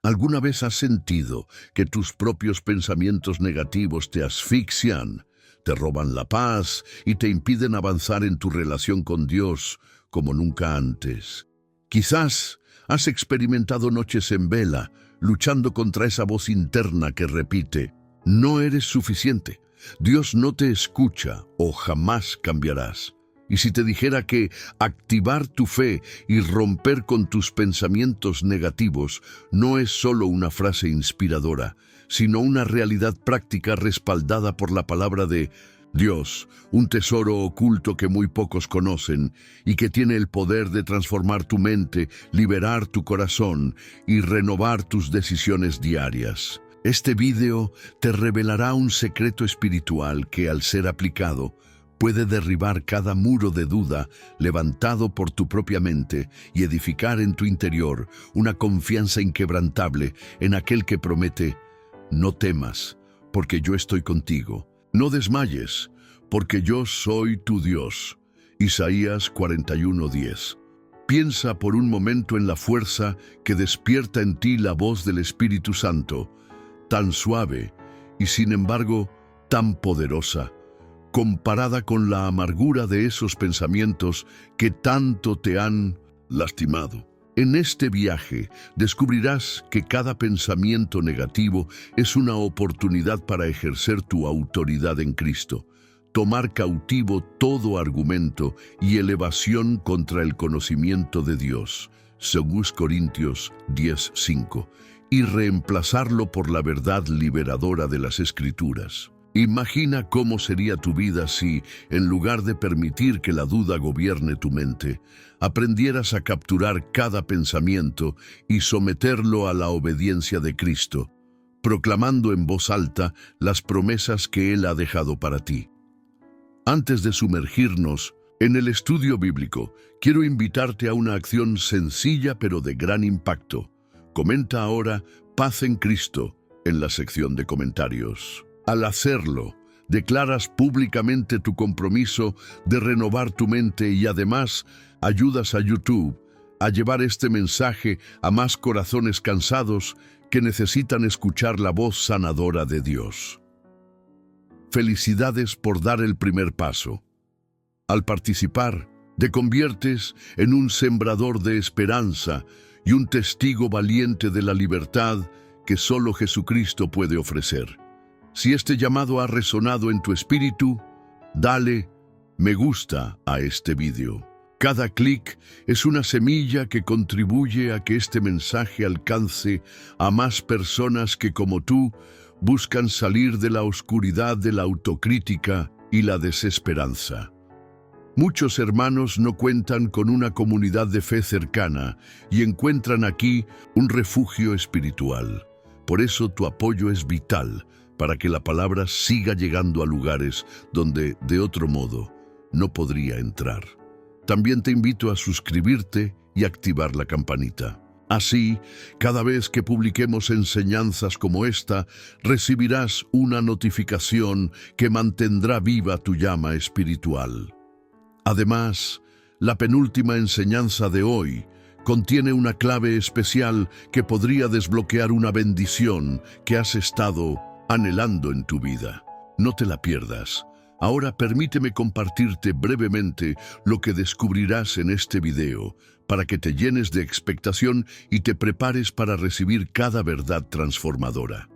¿Alguna vez has sentido que tus propios pensamientos negativos te asfixian, te roban la paz y te impiden avanzar en tu relación con Dios como nunca antes? Quizás has experimentado noches en vela, luchando contra esa voz interna que repite: no eres suficiente, Dios no te escucha o jamás cambiarás. Y si te dijera que activar tu fe y romper con tus pensamientos negativos no es solo una frase inspiradora, sino una realidad práctica respaldada por la palabra de Dios, un tesoro oculto que muy pocos conocen y que tiene el poder de transformar tu mente, liberar tu corazón y renovar tus decisiones diarias. Este video te revelará un secreto espiritual que, al ser aplicado, puede derribar cada muro de duda levantado por tu propia mente y edificar en tu interior una confianza inquebrantable en aquel que promete: no temas, porque yo estoy contigo. No desmayes, porque yo soy tu Dios. Isaías 41:10. Piensa por un momento en la fuerza que despierta en ti la voz del Espíritu Santo, tan suave y sin embargo tan poderosa, comparada con la amargura de esos pensamientos que tanto te han lastimado. En este viaje descubrirás que cada pensamiento negativo es una oportunidad para ejercer tu autoridad en Cristo, tomar cautivo todo argumento y elevación contra el conocimiento de Dios, 2 Corintios 10:5, y reemplazarlo por la verdad liberadora de las Escrituras. Imagina cómo sería tu vida si, en lugar de permitir que la duda gobierne tu mente, aprendieras a capturar cada pensamiento y someterlo a la obediencia de Cristo, proclamando en voz alta las promesas que Él ha dejado para ti. Antes de sumergirnos en el estudio bíblico, quiero invitarte a una acción sencilla pero de gran impacto. Comenta ahora "Paz en Cristo" en la sección de comentarios. Al hacerlo, declaras públicamente tu compromiso de renovar tu mente y además ayudas a YouTube a llevar este mensaje a más corazones cansados que necesitan escuchar la voz sanadora de Dios. Felicidades por dar el primer paso. Al participar, te conviertes en un sembrador de esperanza y un testigo valiente de la libertad que solo Jesucristo puede ofrecer. Si este llamado ha resonado en tu espíritu, dale me gusta a este video. Cada clic es una semilla que contribuye a que este mensaje alcance a más personas que, como tú, buscan salir de la oscuridad de la autocrítica y la desesperanza. Muchos hermanos no cuentan con una comunidad de fe cercana y encuentran aquí un refugio espiritual. Por eso tu apoyo es vital para que la palabra siga llegando a lugares donde, de otro modo, no podría entrar. También te invito a suscribirte y activar la campanita. Así, cada vez que publiquemos enseñanzas como esta, recibirás una notificación que mantendrá viva tu llama espiritual. Además, la penúltima enseñanza de hoy contiene una clave especial que podría desbloquear una bendición que has estado anhelando en tu vida. No te la pierdas. Ahora permíteme compartirte brevemente lo que descubrirás en este video para que te llenes de expectación y te prepares para recibir cada verdad transformadora.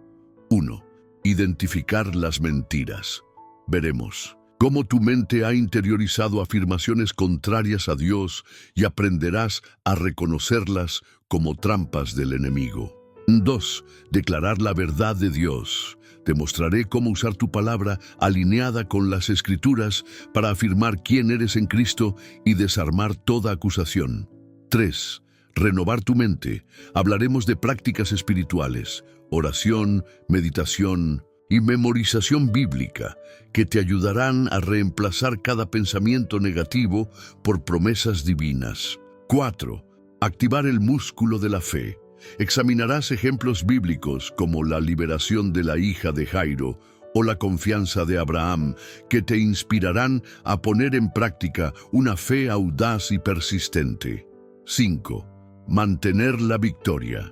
1. Identificar las mentiras. Veremos cómo tu mente ha interiorizado afirmaciones contrarias a Dios y aprenderás a reconocerlas como trampas del enemigo. 2. Declarar la verdad de Dios. Te mostraré cómo usar tu palabra alineada con las Escrituras para afirmar quién eres en Cristo y desarmar toda acusación. 3. Renovar tu mente. Hablaremos de prácticas espirituales, oración, meditación y memorización bíblica que te ayudarán a reemplazar cada pensamiento negativo por promesas divinas. 4. Activar el músculo de la fe. Examinarás ejemplos bíblicos como la liberación de la hija de Jairo o la confianza de Abraham que te inspirarán a poner en práctica una fe audaz y persistente. 5. Mantener la victoria.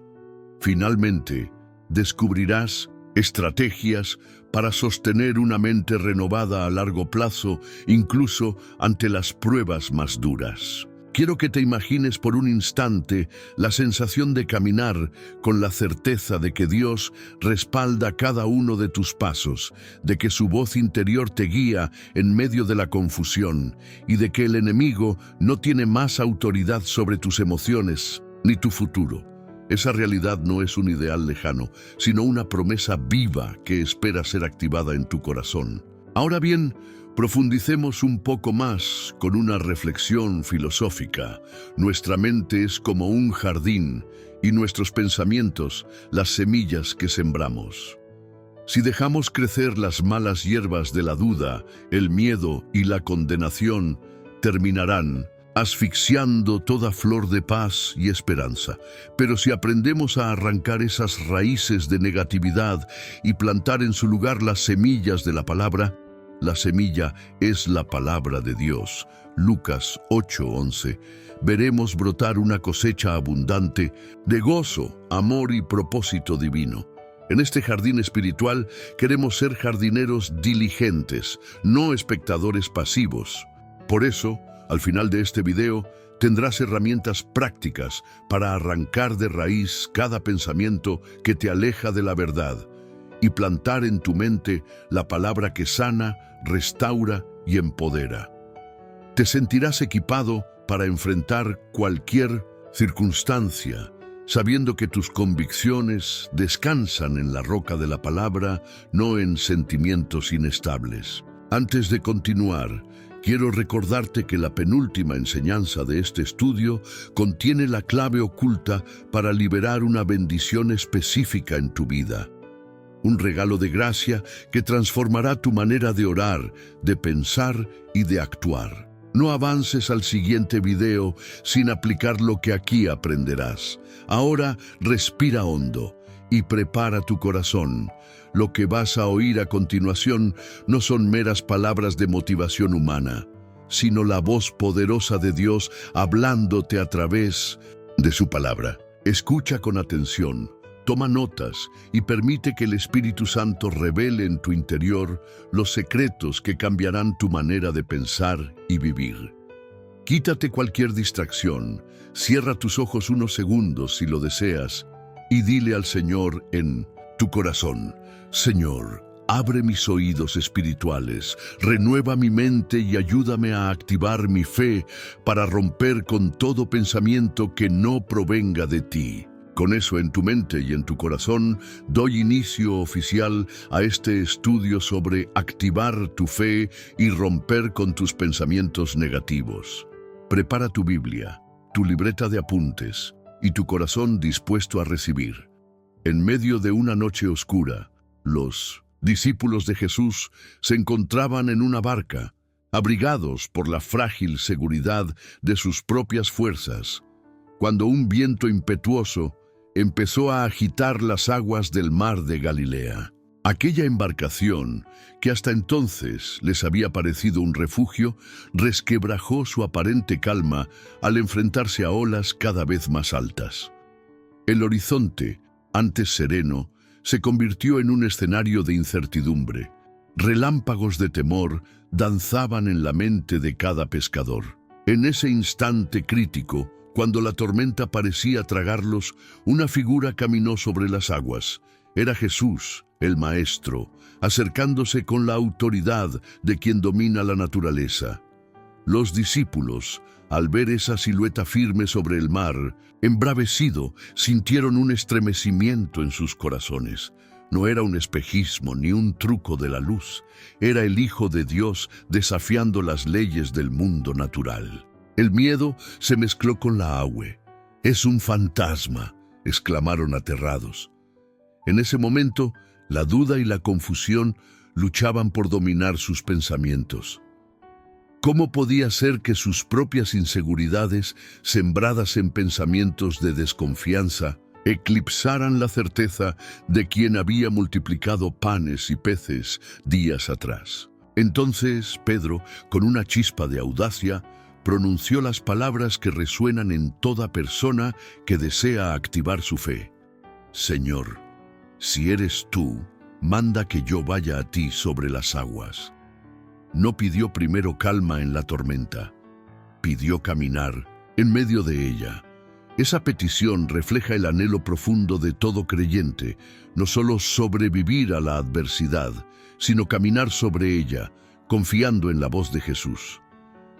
Finalmente, descubrirás estrategias para sostener una mente renovada a largo plazo, incluso ante las pruebas más duras. Quiero que te imagines por un instante la sensación de caminar con la certeza de que Dios respalda cada uno de tus pasos, de que su voz interior te guía en medio de la confusión y de que el enemigo no tiene más autoridad sobre tus emociones ni tu futuro. Esa realidad no es un ideal lejano, sino una promesa viva que espera ser activada en tu corazón. Ahora bien, profundicemos un poco más con una reflexión filosófica. Nuestra mente es como un jardín y nuestros pensamientos las semillas que sembramos. Si dejamos crecer las malas hierbas de la duda, el miedo y la condenación, terminarán asfixiando toda flor de paz y esperanza. Pero si aprendemos a arrancar esas raíces de negatividad y plantar en su lugar las semillas de la palabra, la semilla es la palabra de Dios. Lucas 8:11. Veremos brotar una cosecha abundante de gozo, amor y propósito divino. En este jardín espiritual queremos ser jardineros diligentes, no espectadores pasivos. Por eso, al final de este video, tendrás herramientas prácticas para arrancar de raíz cada pensamiento que te aleja de la verdad y plantar en tu mente la palabra que sana, restaura y empodera. Te sentirás equipado para enfrentar cualquier circunstancia, sabiendo que tus convicciones descansan en la roca de la palabra, no en sentimientos inestables. Antes de continuar, quiero recordarte que la penúltima enseñanza de este estudio contiene la clave oculta para liberar una bendición específica en tu vida. Un regalo de gracia que transformará tu manera de orar, de pensar y de actuar. No avances al siguiente video sin aplicar lo que aquí aprenderás. Ahora respira hondo y prepara tu corazón. Lo que vas a oír a continuación no son meras palabras de motivación humana, sino la voz poderosa de Dios hablándote a través de su palabra. Escucha con atención, toma notas y permite que el Espíritu Santo revele en tu interior los secretos que cambiarán tu manera de pensar y vivir. Quítate cualquier distracción, cierra tus ojos unos segundos si lo deseas y dile al Señor en tu corazón: Señor, abre mis oídos espirituales, renueva mi mente y ayúdame a activar mi fe para romper con todo pensamiento que no provenga de ti. Con eso en tu mente y en tu corazón, doy inicio oficial a este estudio sobre activar tu fe y romper con tus pensamientos negativos. Prepara tu Biblia, tu libreta de apuntes y tu corazón dispuesto a recibir. En medio de una noche oscura, los discípulos de Jesús se encontraban en una barca, abrigados por la frágil seguridad de sus propias fuerzas, cuando un viento impetuoso empezó a agitar las aguas del mar de Galilea. Aquella embarcación, que hasta entonces les había parecido un refugio, resquebrajó su aparente calma al enfrentarse a olas cada vez más altas. El horizonte, antes sereno, se convirtió en un escenario de incertidumbre. Relámpagos de temor danzaban en la mente de cada pescador. En ese instante crítico, cuando la tormenta parecía tragarlos, una figura caminó sobre las aguas. Era Jesús, el Maestro, acercándose con la autoridad de quien domina la naturaleza. Los discípulos, al ver esa silueta firme sobre el mar, embravecido, sintieron un estremecimiento en sus corazones. No era un espejismo ni un truco de la luz, era el Hijo de Dios desafiando las leyes del mundo natural. El miedo se mezcló con la agua. «Es un fantasma», exclamaron aterrados. En ese momento, la duda y la confusión luchaban por dominar sus pensamientos. ¿Cómo podía ser que sus propias inseguridades, sembradas en pensamientos de desconfianza, eclipsaran la certeza de quien había multiplicado panes y peces días atrás? Entonces Pedro, con una chispa de audacia, pronunció las palabras que resuenan en toda persona que desea activar su fe. Señor, si eres tú, manda que yo vaya a ti sobre las aguas. No pidió primero calma en la tormenta, pidió caminar en medio de ella. Esa petición refleja el anhelo profundo de todo creyente, no solo sobrevivir a la adversidad, sino caminar sobre ella, confiando en la voz de Jesús.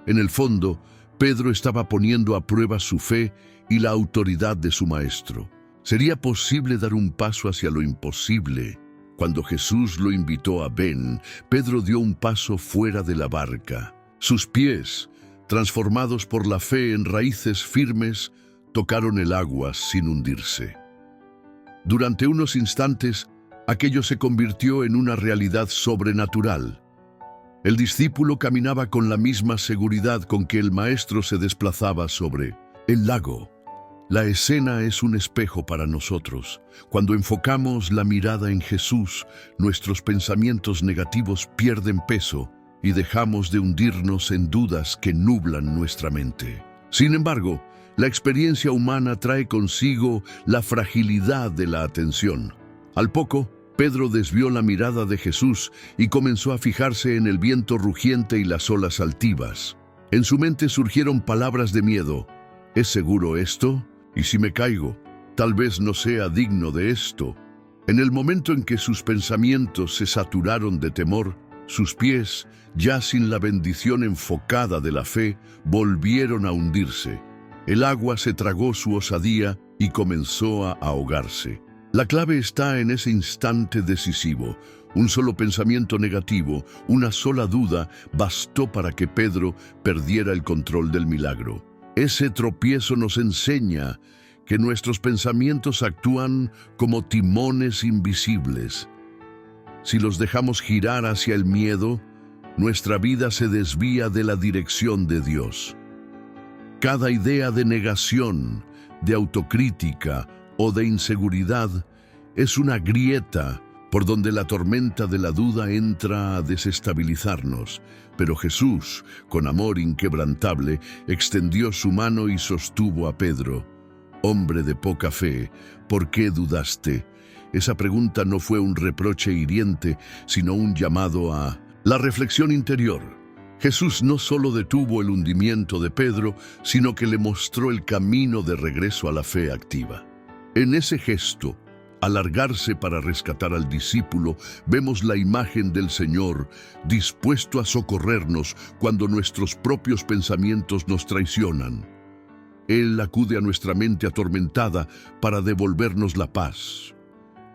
En el fondo, Pedro estaba poniendo a prueba su fe y la autoridad de su maestro. ¿Sería posible dar un paso hacia lo imposible? Cuando Jesús lo invitó a ven, Pedro dio un paso fuera de la barca. Sus pies, transformados por la fe en raíces firmes, tocaron el agua sin hundirse. Durante unos instantes, aquello se convirtió en una realidad sobrenatural. El discípulo caminaba con la misma seguridad con que el maestro se desplazaba sobre el lago. La escena es un espejo para nosotros. Cuando enfocamos la mirada en Jesús, nuestros pensamientos negativos pierden peso y dejamos de hundirnos en dudas que nublan nuestra mente. Sin embargo, la experiencia humana trae consigo la fragilidad de la atención. Al poco, Pedro desvió la mirada de Jesús y comenzó a fijarse en el viento rugiente y las olas altivas. En su mente surgieron palabras de miedo. ¿Es seguro esto? ¿Y si me caigo? Tal vez no sea digno de esto. En el momento en que sus pensamientos se saturaron de temor, sus pies, ya sin la bendición enfocada de la fe, volvieron a hundirse. El agua se tragó su osadía y comenzó a ahogarse. La clave está en ese instante decisivo. Un solo pensamiento negativo, una sola duda, bastó para que Pedro perdiera el control del milagro. Ese tropiezo nos enseña que nuestros pensamientos actúan como timones invisibles. Si los dejamos girar hacia el miedo, nuestra vida se desvía de la dirección de Dios. Cada idea de negación, de autocrítica o de inseguridad es una grieta por donde la tormenta de la duda entra a desestabilizarnos. Pero Jesús, con amor inquebrantable, extendió su mano y sostuvo a Pedro. Hombre de poca fe, ¿por qué dudaste? Esa pregunta no fue un reproche hiriente, sino un llamado a la reflexión interior. Jesús no solo detuvo el hundimiento de Pedro, sino que le mostró el camino de regreso a la fe activa. En ese gesto, alargarse para rescatar al discípulo, vemos la imagen del Señor dispuesto a socorrernos cuando nuestros propios pensamientos nos traicionan. Él acude a nuestra mente atormentada para devolvernos la paz.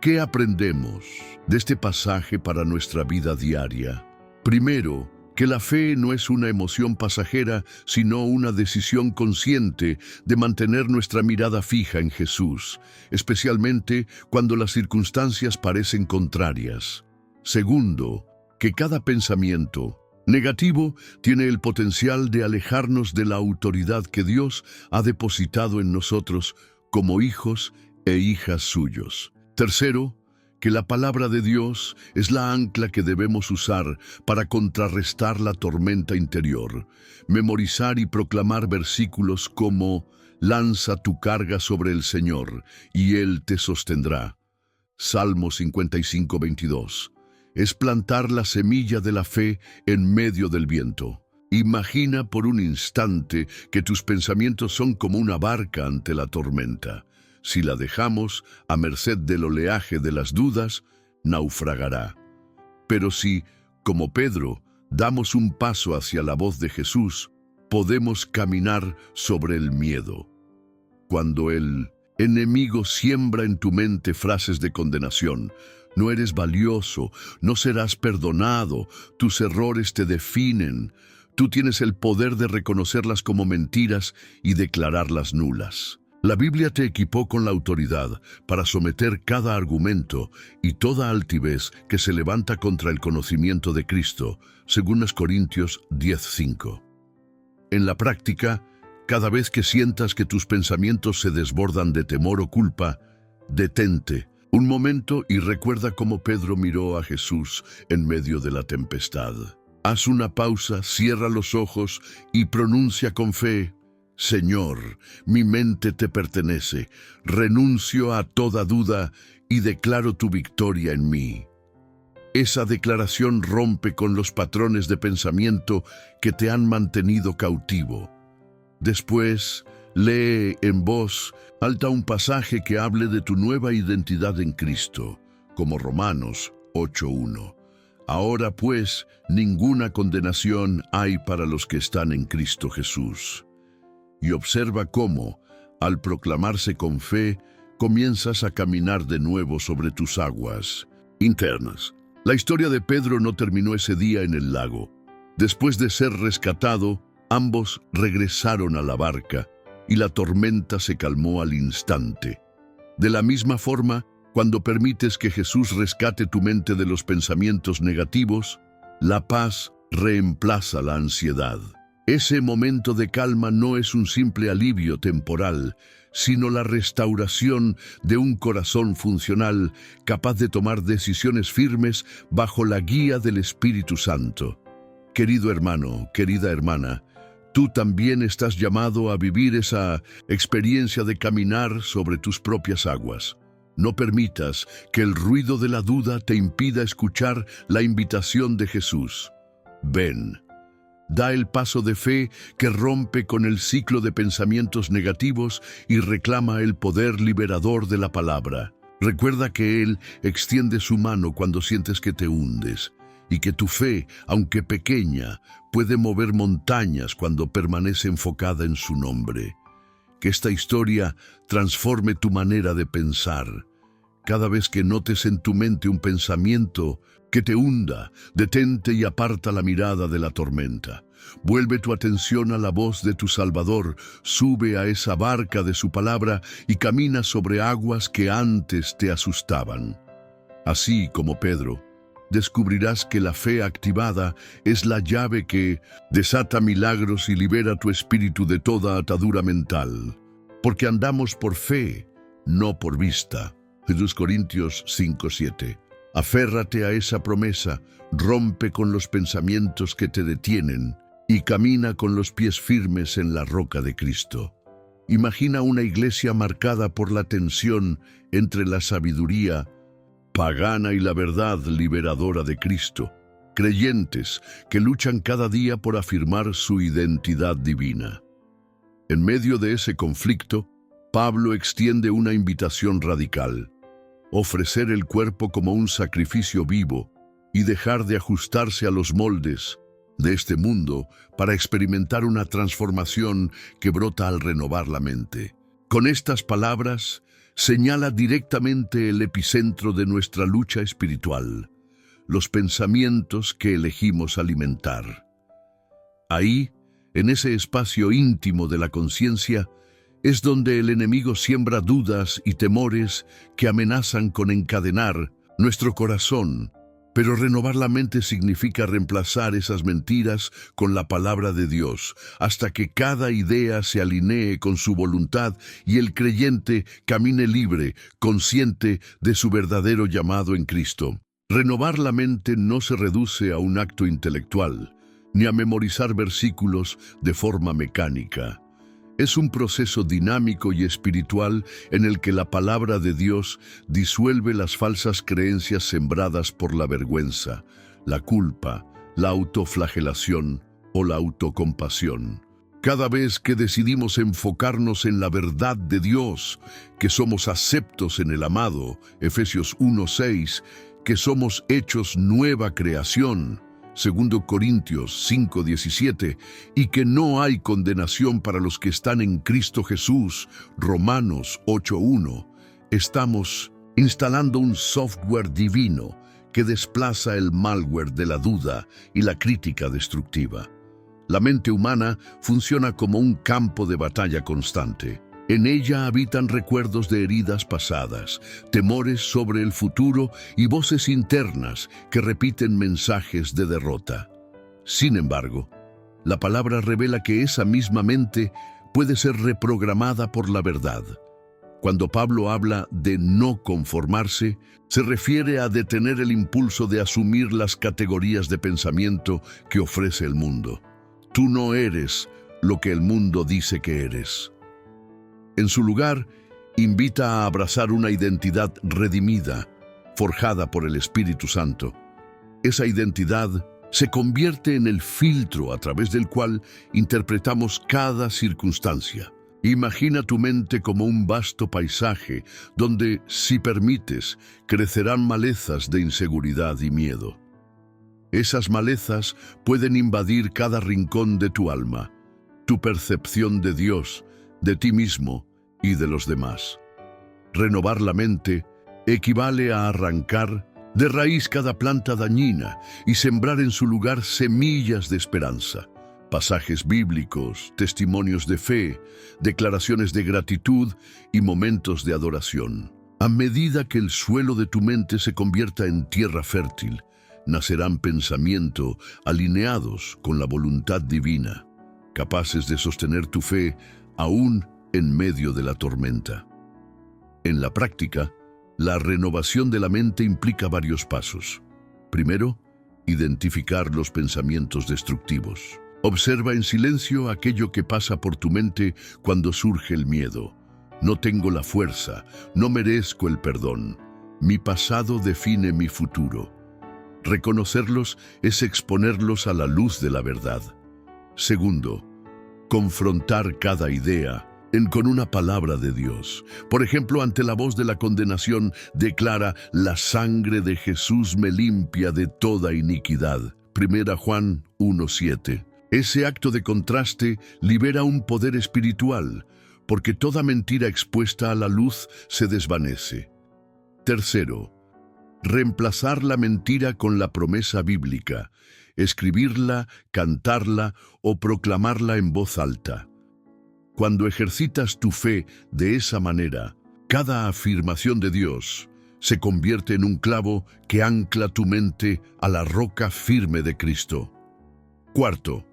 ¿Qué aprendemos de este pasaje para nuestra vida diaria? Primero, que la fe no es una emoción pasajera, sino una decisión consciente de mantener nuestra mirada fija en Jesús, especialmente cuando las circunstancias parecen contrarias. Segundo, que cada pensamiento negativo tiene el potencial de alejarnos de la autoridad que Dios ha depositado en nosotros como hijos e hijas suyos. Tercero, que la palabra de Dios es la ancla que debemos usar para contrarrestar la tormenta interior. Memorizar y proclamar versículos como «Lanza tu carga sobre el Señor, y Él te sostendrá». Salmo 55:22. Es plantar la semilla de la fe en medio del viento. Imagina por un instante que tus pensamientos son como una barca ante la tormenta. Si la dejamos a merced del oleaje de las dudas, naufragará. Pero si, como Pedro, damos un paso hacia la voz de Jesús, podemos caminar sobre el miedo. Cuando el enemigo siembra en tu mente frases de condenación, no eres valioso, no serás perdonado, tus errores te definen, tú tienes el poder de reconocerlas como mentiras y declararlas nulas. La Biblia te equipó con la autoridad para someter cada argumento y toda altivez que se levanta contra el conocimiento de Cristo, según Corintios 10:5. En la práctica, cada vez que sientas que tus pensamientos se desbordan de temor o culpa, detente un momento y recuerda cómo Pedro miró a Jesús en medio de la tempestad. Haz una pausa, cierra los ojos y pronuncia con fe: Señor, mi mente te pertenece, renuncio a toda duda y declaro tu victoria en mí. Esa declaración rompe con los patrones de pensamiento que te han mantenido cautivo. Después, lee en voz alta un pasaje que hable de tu nueva identidad en Cristo, como Romanos 8:1. Ahora pues, ninguna condenación hay para los que están en Cristo Jesús. Y observa cómo, al proclamarse con fe, comienzas a caminar de nuevo sobre tus aguas internas. La historia de Pedro no terminó ese día en el lago. Después de ser rescatado, ambos regresaron a la barca y la tormenta se calmó al instante. De la misma forma, cuando permites que Jesús rescate tu mente de los pensamientos negativos, la paz reemplaza la ansiedad. Ese momento de calma no es un simple alivio temporal, sino la restauración de un corazón funcional capaz de tomar decisiones firmes bajo la guía del Espíritu Santo. Querido hermano, querida hermana, tú también estás llamado a vivir esa experiencia de caminar sobre tus propias aguas. No permitas que el ruido de la duda te impida escuchar la invitación de Jesús. Ven. Da el paso de fe que rompe con el ciclo de pensamientos negativos y reclama el poder liberador de la palabra. Recuerda que Él extiende su mano cuando sientes que te hundes, y que tu fe, aunque pequeña, puede mover montañas cuando permanece enfocada en su nombre. Que esta historia transforme tu manera de pensar. Cada vez que notes en tu mente un pensamiento que te hunda, detente y aparta la mirada de la tormenta. Vuelve tu atención a la voz de tu Salvador, sube a esa barca de su palabra y camina sobre aguas que antes te asustaban. Así como Pedro, descubrirás que la fe activada es la llave que desata milagros y libera tu espíritu de toda atadura mental. Porque andamos por fe, no por vista. 2 Corintios 5:7. Aférrate a esa promesa, rompe con los pensamientos que te detienen y camina con los pies firmes en la roca de Cristo. Imagina una iglesia marcada por la tensión entre la sabiduría pagana y la verdad liberadora de Cristo. Creyentes que luchan cada día por afirmar su identidad divina. En medio de ese conflicto, Pablo extiende una invitación radical: ofrecer el cuerpo como un sacrificio vivo y dejar de ajustarse a los moldes de este mundo para experimentar una transformación que brota al renovar la mente. Con estas palabras, señala directamente el epicentro de nuestra lucha espiritual, los pensamientos que elegimos alimentar. Ahí, en ese espacio íntimo de la conciencia, es donde el enemigo siembra dudas y temores que amenazan con encadenar nuestro corazón. Pero renovar la mente significa reemplazar esas mentiras con la palabra de Dios, hasta que cada idea se alinee con su voluntad y el creyente camine libre, consciente de su verdadero llamado en Cristo. Renovar la mente no se reduce a un acto intelectual, ni a memorizar versículos de forma mecánica. Es un proceso dinámico y espiritual en el que la palabra de Dios disuelve las falsas creencias sembradas por la vergüenza, la culpa, la autoflagelación o la autocompasión. Cada vez que decidimos enfocarnos en la verdad de Dios, que somos aceptos en el amado, Efesios 1:6, que somos hechos nueva creación, 2 Corintios 5:17, y que no hay condenación para los que están en Cristo Jesús, Romanos 8:1, estamos instalando un software divino que desplaza el malware de la duda y la crítica destructiva. La mente humana funciona como un campo de batalla constante. En ella habitan recuerdos de heridas pasadas, temores sobre el futuro y voces internas que repiten mensajes de derrota. Sin embargo, la palabra revela que esa misma mente puede ser reprogramada por la verdad. Cuando Pablo habla de no conformarse, se refiere a detener el impulso de asumir las categorías de pensamiento que ofrece el mundo. Tú no eres lo que el mundo dice que eres. En su lugar, invita a abrazar una identidad redimida, forjada por el Espíritu Santo. Esa identidad se convierte en el filtro a través del cual interpretamos cada circunstancia. Imagina tu mente como un vasto paisaje donde, si permites, crecerán malezas de inseguridad y miedo. Esas malezas pueden invadir cada rincón de tu alma, tu percepción de Dios, de ti mismo y de los demás. Renovar la mente equivale a arrancar de raíz cada planta dañina y sembrar en su lugar semillas de esperanza. Pasajes bíblicos, testimonios de fe, declaraciones de gratitud y momentos de adoración. A medida que el suelo de tu mente se convierta en tierra fértil, nacerán pensamientos alineados con la voluntad divina, capaces de sostener tu fe aún en medio de la tormenta. En la práctica, la renovación de la mente implica varios pasos. Primero, identificar los pensamientos destructivos. Observa en silencio aquello que pasa por tu mente cuando surge el miedo. No tengo la fuerza, no merezco el perdón. Mi pasado define mi futuro. Reconocerlos es exponerlos a la luz de la verdad. Segundo, confrontar cada idea con una palabra de Dios. Por ejemplo, ante la voz de la condenación, declara: la sangre de Jesús me limpia de toda iniquidad. 1 Juan 1:7. Ese acto de contraste libera un poder espiritual, porque toda mentira expuesta a la luz se desvanece. Tercero, reemplazar la mentira con la promesa bíblica, escribirla, cantarla o proclamarla en voz alta. Cuando ejercitas tu fe de esa manera, cada afirmación de Dios se convierte en un clavo que ancla tu mente a la roca firme de Cristo. Cuarto,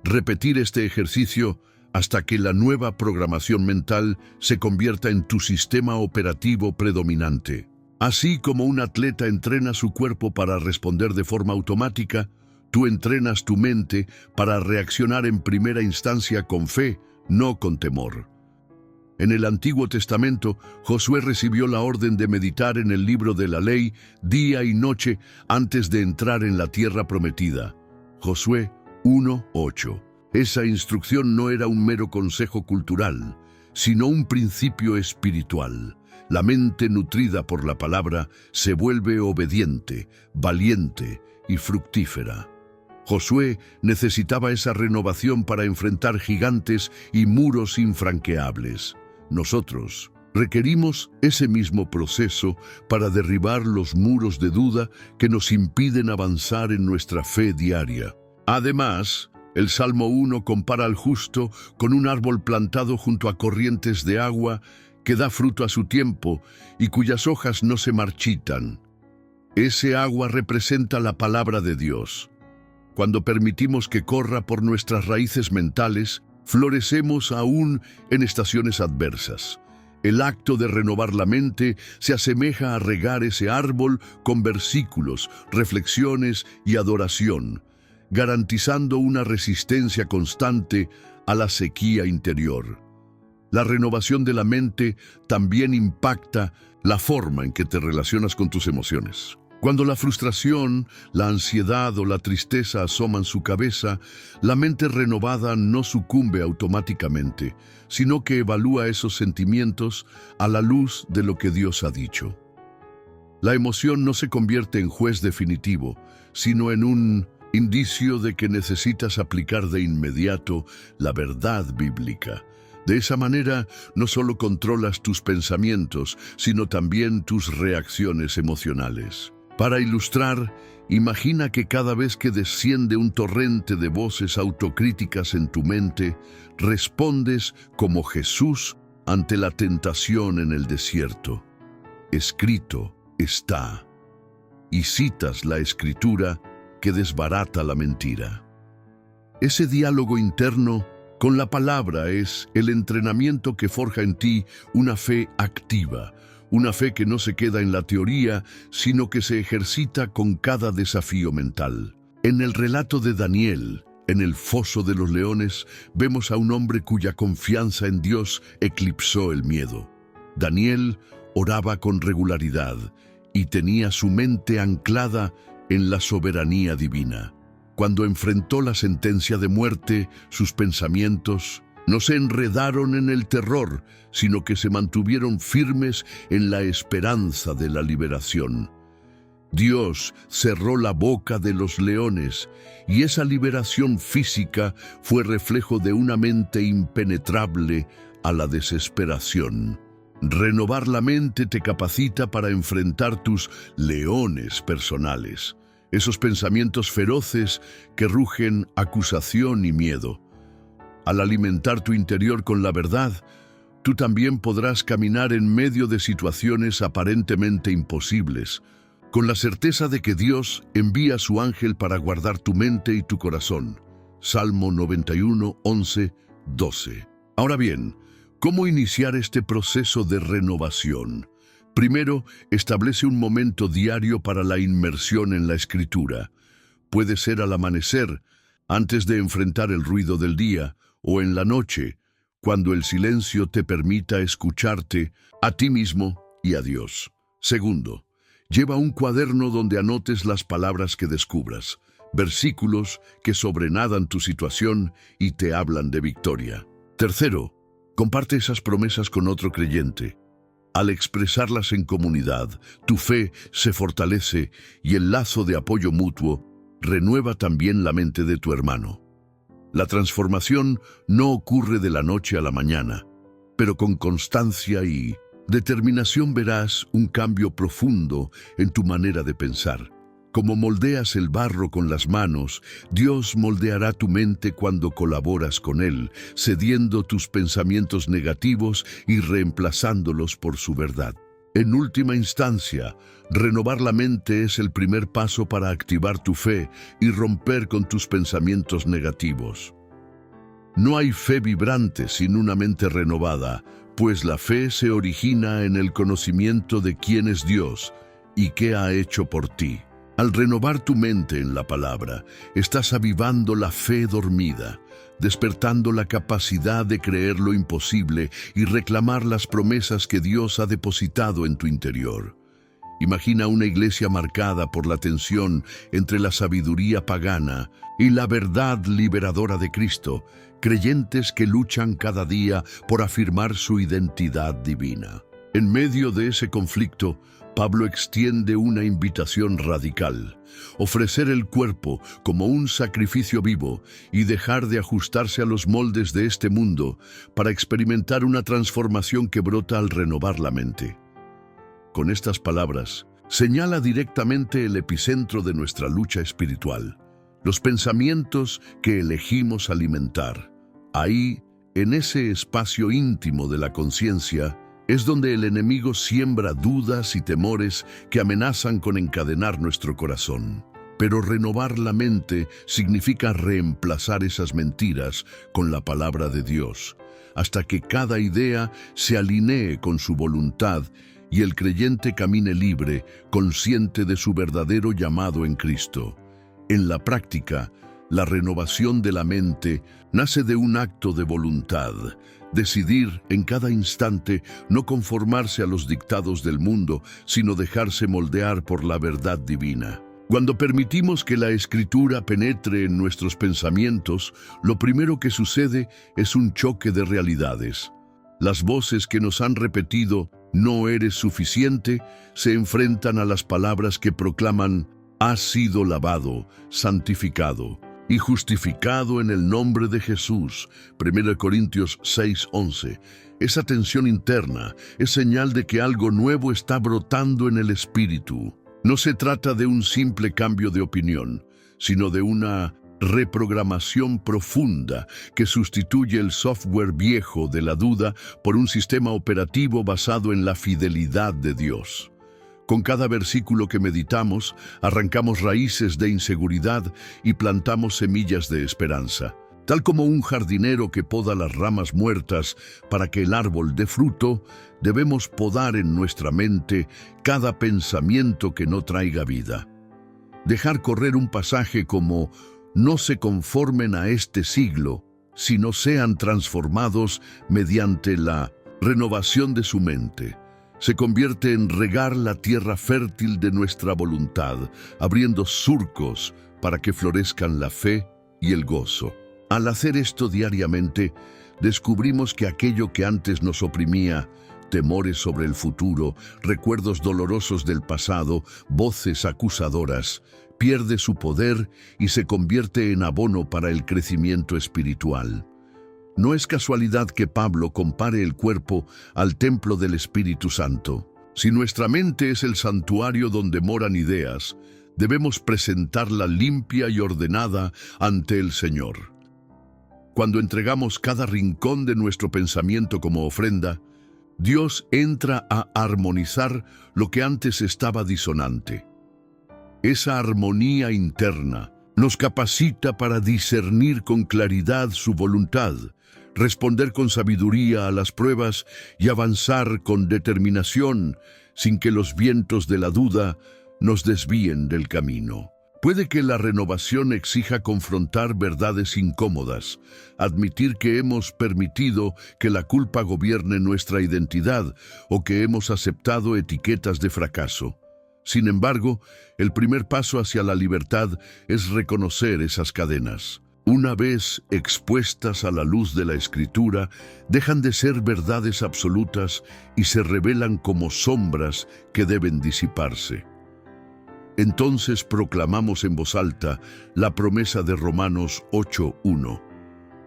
repetir este ejercicio hasta que la nueva programación mental se convierta en tu sistema operativo predominante. Así como un atleta entrena su cuerpo para responder de forma automática, tú entrenas tu mente para reaccionar en primera instancia con fe, no con temor. En el Antiguo Testamento, Josué recibió la orden de meditar en el libro de la ley día y noche antes de entrar en la tierra prometida. Josué 1:8. Esa instrucción no era un mero consejo cultural, sino un principio espiritual. La mente nutrida por la palabra se vuelve obediente, valiente y fructífera. Josué necesitaba esa renovación para enfrentar gigantes y muros infranqueables. Nosotros requerimos ese mismo proceso para derribar los muros de duda que nos impiden avanzar en nuestra fe diaria. Además, el Salmo 1 compara al justo con un árbol plantado junto a corrientes de agua que da fruto a su tiempo y cuyas hojas no se marchitan. Ese agua representa la palabra de Dios. Cuando permitimos que corra por nuestras raíces mentales, florecemos aún en estaciones adversas. El acto de renovar la mente se asemeja a regar ese árbol con versículos, reflexiones y adoración, garantizando una resistencia constante a la sequía interior. La renovación de la mente también impacta la forma en que te relacionas con tus emociones. Cuando la frustración, la ansiedad o la tristeza asoman su cabeza, la mente renovada no sucumbe automáticamente, sino que evalúa esos sentimientos a la luz de lo que Dios ha dicho. La emoción no se convierte en juez definitivo, sino en un indicio de que necesitas aplicar de inmediato la verdad bíblica. De esa manera, no solo controlas tus pensamientos, sino también tus reacciones emocionales. Para ilustrar, imagina que cada vez que desciende un torrente de voces autocríticas en tu mente, respondes como Jesús ante la tentación en el desierto. Escrito está. Y citas la Escritura que desbarata la mentira. Ese diálogo interno con la palabra es el entrenamiento que forja en ti una fe activa, una fe que no se queda en la teoría, sino que se ejercita con cada desafío mental. En el relato de Daniel, En el foso de los leones vemos a un hombre cuya confianza en Dios eclipsó el miedo. Daniel oraba con regularidad y tenía su mente anclada en la soberanía divina. Cuando enfrentó la sentencia de muerte, sus pensamientos no se enredaron en el terror, sino que se mantuvieron firmes en la esperanza de la liberación. Dios cerró la boca de los leones, y esa liberación física fue reflejo de una mente impenetrable a la desesperación. Renovar la mente te capacita para enfrentar tus leones personales, esos pensamientos feroces que rugen acusación y miedo. Al alimentar tu interior con la verdad, tú también podrás caminar en medio de situaciones aparentemente imposibles, con la certeza de que Dios envía a su ángel para guardar tu mente y tu corazón. Salmo 91, 11, 12. Ahora bien, ¿cómo iniciar este proceso de renovación? Primero, establece un momento diario para la inmersión en la Escritura. Puede ser al amanecer, antes de enfrentar el ruido del día, o en la noche, cuando el silencio te permita escucharte a ti mismo y a Dios. Segundo, lleva un cuaderno donde anotes las palabras que descubras, versículos que sobrenadan tu situación y te hablan de victoria. Tercero, comparte esas promesas con otro creyente. Al expresarlas en comunidad, tu fe se fortalece y el lazo de apoyo mutuo renueva también la mente de tu hermano. La transformación no ocurre de la noche a la mañana, pero con constancia y determinación verás un cambio profundo en tu manera de pensar. Como moldeas el barro con las manos, Dios moldeará tu mente cuando colaboras con Él, cediendo tus pensamientos negativos y reemplazándolos por su verdad. En última instancia, renovar la mente es el primer paso para activar tu fe y romper con tus pensamientos negativos. No hay fe vibrante sin una mente renovada, pues la fe se origina en el conocimiento de quién es Dios y qué ha hecho por ti. Al renovar tu mente en la palabra, estás avivando la fe dormida, despertando la capacidad de creer lo imposible y reclamar las promesas que Dios ha depositado en tu interior. Imagina una iglesia marcada por la tensión entre la sabiduría pagana y la verdad liberadora de Cristo, creyentes que luchan cada día por afirmar su identidad divina. En medio de ese conflicto, Pablo extiende una invitación radical: ofrecer el cuerpo como un sacrificio vivo y dejar de ajustarse a los moldes de este mundo para experimentar una transformación que brota al renovar la mente. Con estas palabras, señala directamente el epicentro de nuestra lucha espiritual, los pensamientos que elegimos alimentar. Ahí, en ese espacio íntimo de la conciencia, es donde el enemigo siembra dudas y temores que amenazan con encadenar nuestro corazón. Pero renovar la mente significa reemplazar esas mentiras con la palabra de Dios, hasta que cada idea se alinee con su voluntad y el creyente camine libre, consciente de su verdadero llamado en Cristo. En la práctica, la renovación de la mente nace de un acto de voluntad. Decidir en cada instante no conformarse a los dictados del mundo, sino dejarse moldear por la verdad divina. Cuando permitimos que la Escritura penetre en nuestros pensamientos, lo primero que sucede es un choque de realidades. Las voces que nos han repetido "no eres suficiente" se enfrentan a las palabras que proclaman "has sido lavado, santificado y justificado en el nombre de Jesús". 1 Corintios 6:11. Esa tensión interna es señal de que algo nuevo está brotando en el espíritu. No se trata de un simple cambio de opinión, sino de una reprogramación profunda que sustituye el software viejo de la duda por un sistema operativo basado en la fidelidad de Dios. Con cada versículo que meditamos, arrancamos raíces de inseguridad y plantamos semillas de esperanza. Tal como un jardinero que poda las ramas muertas para que el árbol dé fruto, debemos podar en nuestra mente cada pensamiento que no traiga vida. Dejar correr un pasaje como No se conformen a este siglo, sino sean transformados mediante la renovación de su mente. Se convierte en regar la tierra fértil de nuestra voluntad, abriendo surcos para que florezcan la fe y el gozo. Al hacer esto diariamente, descubrimos que aquello que antes nos oprimía, temores sobre el futuro, recuerdos dolorosos del pasado, voces acusadoras, pierde su poder y se convierte en abono para el crecimiento espiritual. No es casualidad que Pablo compare el cuerpo al templo del Espíritu Santo. Si nuestra mente es el santuario donde moran ideas, debemos presentarla limpia y ordenada ante el Señor. Cuando entregamos cada rincón de nuestro pensamiento como ofrenda, Dios entra a armonizar lo que antes estaba disonante. Esa armonía interna nos capacita para discernir con claridad su voluntad, responder con sabiduría a las pruebas y avanzar con determinación sin que los vientos de la duda nos desvíen del camino. Puede que la renovación exija confrontar verdades incómodas, admitir que hemos permitido que la culpa gobierne nuestra identidad o que hemos aceptado etiquetas de fracaso. Sin embargo, el primer paso hacia la libertad es reconocer esas cadenas. Una vez expuestas a la luz de la Escritura, dejan de ser verdades absolutas y se revelan como sombras que deben disiparse. Entonces proclamamos en voz alta la promesa de Romanos 8:1.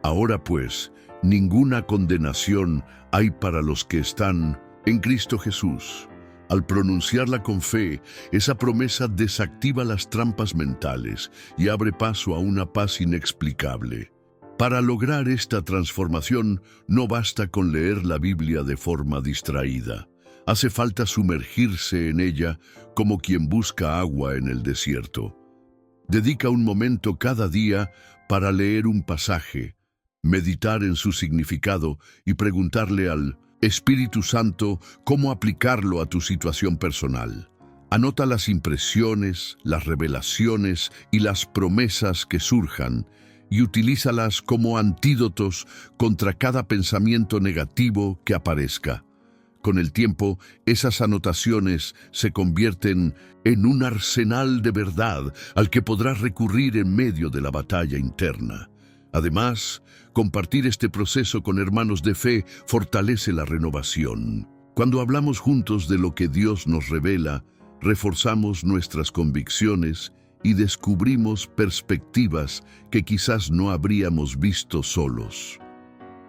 Ahora pues, ninguna condenación hay para los que están en Cristo Jesús. Al pronunciarla con fe, esa promesa desactiva las trampas mentales y abre paso a una paz inexplicable. Para lograr esta transformación, no basta con leer la Biblia de forma distraída. Hace falta sumergirse en ella como quien busca agua en el desierto. Dedica un momento cada día para leer un pasaje, meditar en su significado y preguntarle al Espíritu Santo cómo aplicarlo a tu situación personal. Anota las impresiones, las revelaciones y las promesas que surjan y utilízalas como antídotos contra cada pensamiento negativo que aparezca. Con el tiempo, esas anotaciones se convierten en un arsenal de verdad al que podrás recurrir en medio de la batalla interna. Además, compartir este proceso con hermanos de fe fortalece la renovación. Cuando hablamos juntos de lo que Dios nos revela, reforzamos nuestras convicciones y descubrimos perspectivas que quizás no habríamos visto solos.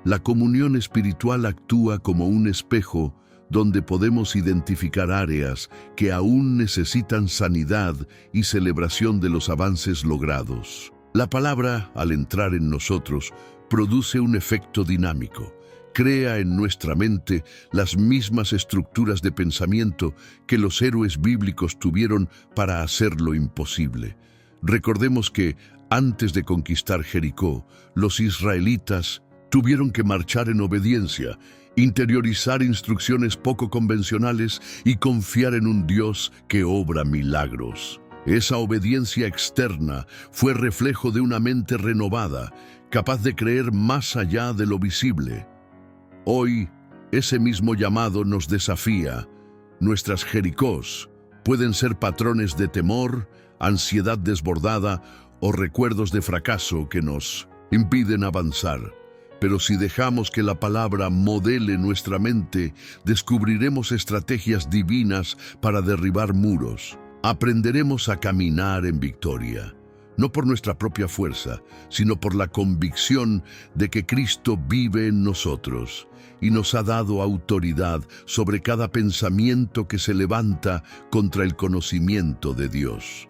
La comunión espiritual actúa como un espejo donde podemos identificar áreas que aún necesitan sanidad y celebración de los avances logrados. La palabra, al entrar en nosotros, produce un efecto dinámico. Crea en nuestra mente las mismas estructuras de pensamiento que los héroes bíblicos tuvieron para hacer lo imposible. Recordemos que, antes de conquistar Jericó, los israelitas tuvieron que marchar en obediencia, interiorizar instrucciones poco convencionales y confiar en un Dios que obra milagros. Esa obediencia externa fue reflejo de una mente renovada, capaz de creer más allá de lo visible. Hoy, ese mismo llamado nos desafía. Nuestras Jericós pueden ser patrones de temor, ansiedad desbordada o recuerdos de fracaso que nos impiden avanzar. Pero si dejamos que la palabra modele nuestra mente, descubriremos estrategias divinas para derribar muros. Aprenderemos a caminar en victoria, no por nuestra propia fuerza, sino por la convicción de que Cristo vive en nosotros y nos ha dado autoridad sobre cada pensamiento que se levanta contra el conocimiento de Dios.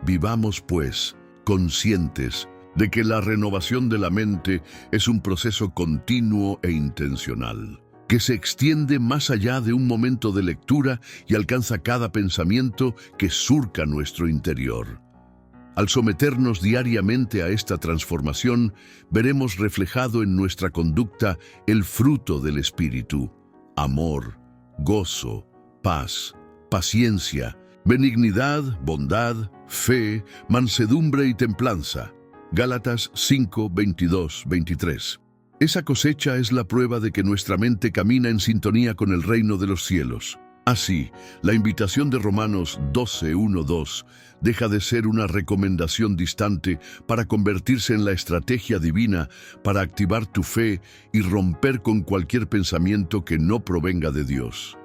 Vivamos, pues, conscientes de que la renovación de la mente es un proceso continuo e intencional, que se extiende más allá de un momento de lectura y alcanza cada pensamiento que surca nuestro interior. Al someternos diariamente a esta transformación, veremos reflejado en nuestra conducta el fruto del Espíritu: amor, gozo, paz, paciencia, benignidad, bondad, fe, mansedumbre y templanza. Gálatas 5, 22, 23. Esa cosecha es la prueba de que nuestra mente camina en sintonía con el reino de los cielos. Así, la invitación de Romanos 12, 1, 2 deja de ser una recomendación distante para convertirse en la estrategia divina para activar tu fe y romper con cualquier pensamiento que no provenga de Dios.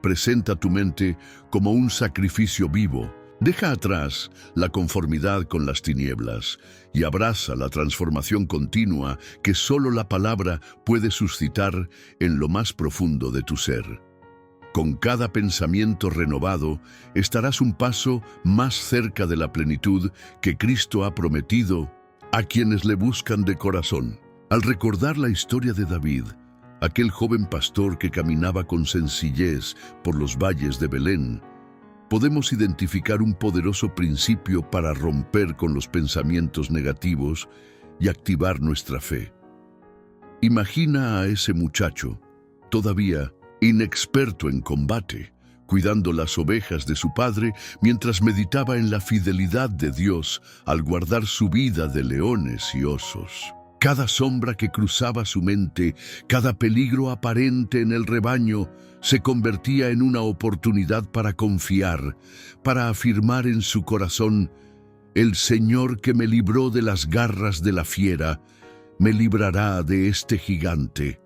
Presenta tu mente como un sacrificio vivo. Deja atrás la conformidad con las tinieblas y abraza la transformación continua que solo la palabra puede suscitar en lo más profundo de tu ser. Con cada pensamiento renovado, estarás un paso más cerca de la plenitud que Cristo ha prometido a quienes le buscan de corazón. Al recordar la historia de David, aquel joven pastor que caminaba con sencillez por los valles de Belén, podemos identificar un poderoso principio para romper con los pensamientos negativos y activar nuestra fe. Imagina a ese muchacho, todavía inexperto en combate, cuidando las ovejas de su padre mientras meditaba en la fidelidad de Dios al guardar su vida de leones y osos. Cada sombra que cruzaba su mente, cada peligro aparente en el rebaño, se convertía en una oportunidad para confiar, para afirmar en su corazón: el Señor que me libró de las garras de la fiera, me librará de este gigante.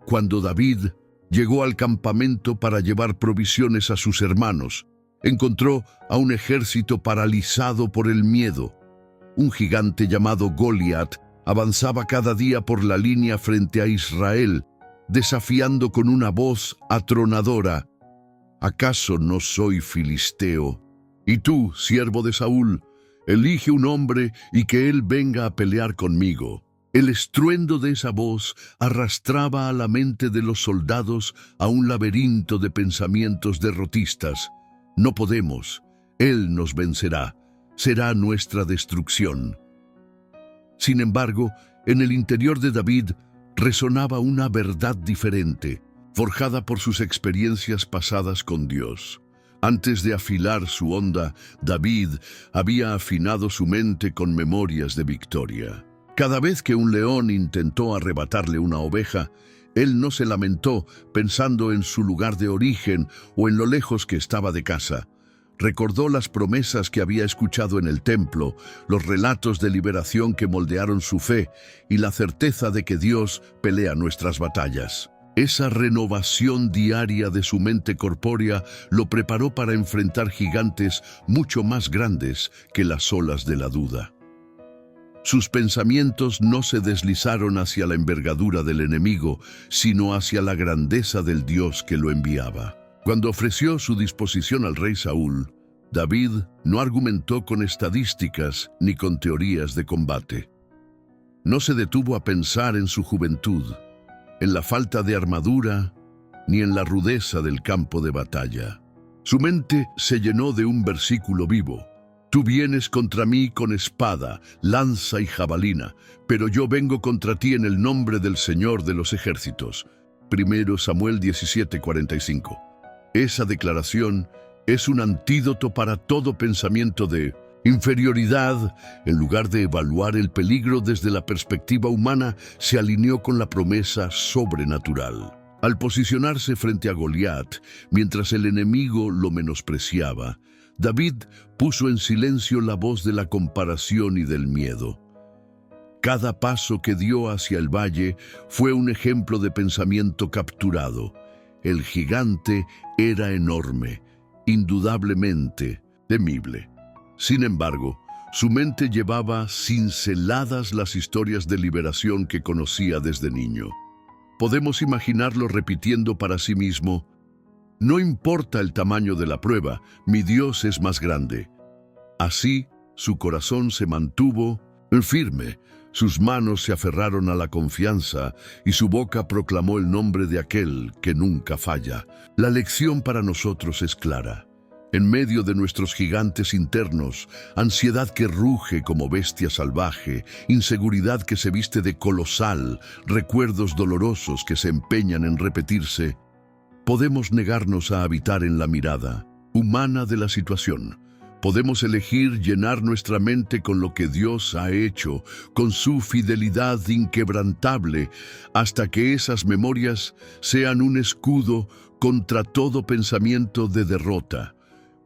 Cuando David llegó al campamento para llevar provisiones a sus hermanos, encontró a un ejército paralizado por el miedo. Un gigante llamado Goliat avanzaba cada día por la línea frente a Israel, desafiando con una voz atronadora: ¿acaso no soy filisteo? Y tú, siervo de Saúl, elige un hombre y que él venga a pelear conmigo. El estruendo de esa voz arrastraba a la mente de los soldados a un laberinto de pensamientos derrotistas. No podemos, él nos vencerá, será nuestra destrucción. Sin embargo, en el interior de David resonaba una verdad diferente, forjada por sus experiencias pasadas con Dios. Antes de afilar su honda, David había afinado su mente con memorias de victoria. Cada vez que un león intentó arrebatarle una oveja, él no se lamentó pensando en su lugar de origen o en lo lejos que estaba de casa. Recordó las promesas que había escuchado en el templo, los relatos de liberación que moldearon su fe y la certeza de que Dios pelea nuestras batallas. Esa renovación diaria de su mente corpórea lo preparó para enfrentar gigantes mucho más grandes que las olas de la duda. Sus pensamientos no se deslizaron hacia la envergadura del enemigo, sino hacia la grandeza del Dios que lo enviaba. Cuando ofreció su disposición al rey Saúl, David no argumentó con estadísticas ni con teorías de combate. No se detuvo a pensar en su juventud, en la falta de armadura, ni en la rudeza del campo de batalla. Su mente se llenó de un versículo vivo: tú vienes contra mí con espada, lanza y jabalina, pero yo vengo contra ti en el nombre del Señor de los ejércitos. 1 Samuel 17:45. Esa declaración es un antídoto para todo pensamiento de inferioridad. En lugar de evaluar el peligro desde la perspectiva humana, se alineó con la promesa sobrenatural. Al posicionarse frente a Goliat, mientras el enemigo lo menospreciaba, David puso en silencio la voz de la comparación y del miedo. Cada paso que dio hacia el valle fue un ejemplo de pensamiento capturado. El gigante era enorme, indudablemente temible. Sin embargo, su mente llevaba cinceladas las historias de liberación que conocía desde niño. Podemos imaginarlo repitiendo para sí mismo: no importa el tamaño de la prueba, mi Dios es más grande. Así, su corazón se mantuvo firme, sus manos se aferraron a la confianza y su boca proclamó el nombre de aquel que nunca falla. La lección para nosotros es clara. En medio de nuestros gigantes internos, ansiedad que ruge como bestia salvaje, inseguridad que se viste de colosal, recuerdos dolorosos que se empeñan en repetirse, podemos negarnos a habitar en la mirada humana de la situación. Podemos elegir llenar nuestra mente con lo que Dios ha hecho, con su fidelidad inquebrantable, hasta que esas memorias sean un escudo contra todo pensamiento de derrota.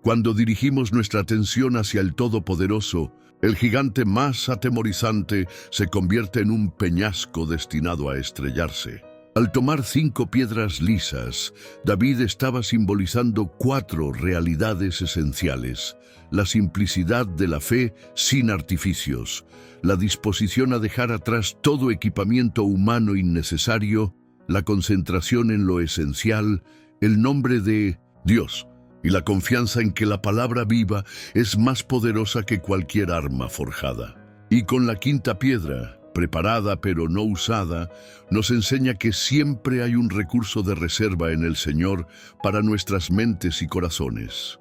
Cuando dirigimos nuestra atención hacia el Todopoderoso, el gigante más atemorizante se convierte en un peñasco destinado a estrellarse. Al tomar 5 piedras lisas, David estaba simbolizando 4 realidades esenciales: la simplicidad de la fe sin artificios, la disposición a dejar atrás todo equipamiento humano innecesario, la concentración en lo esencial, el nombre de Dios, y la confianza en que la palabra viva es más poderosa que cualquier arma forjada. Y con la 5ª piedra, preparada pero no usada, nos enseña que siempre hay un recurso de reserva en el Señor para nuestras mentes y corazones.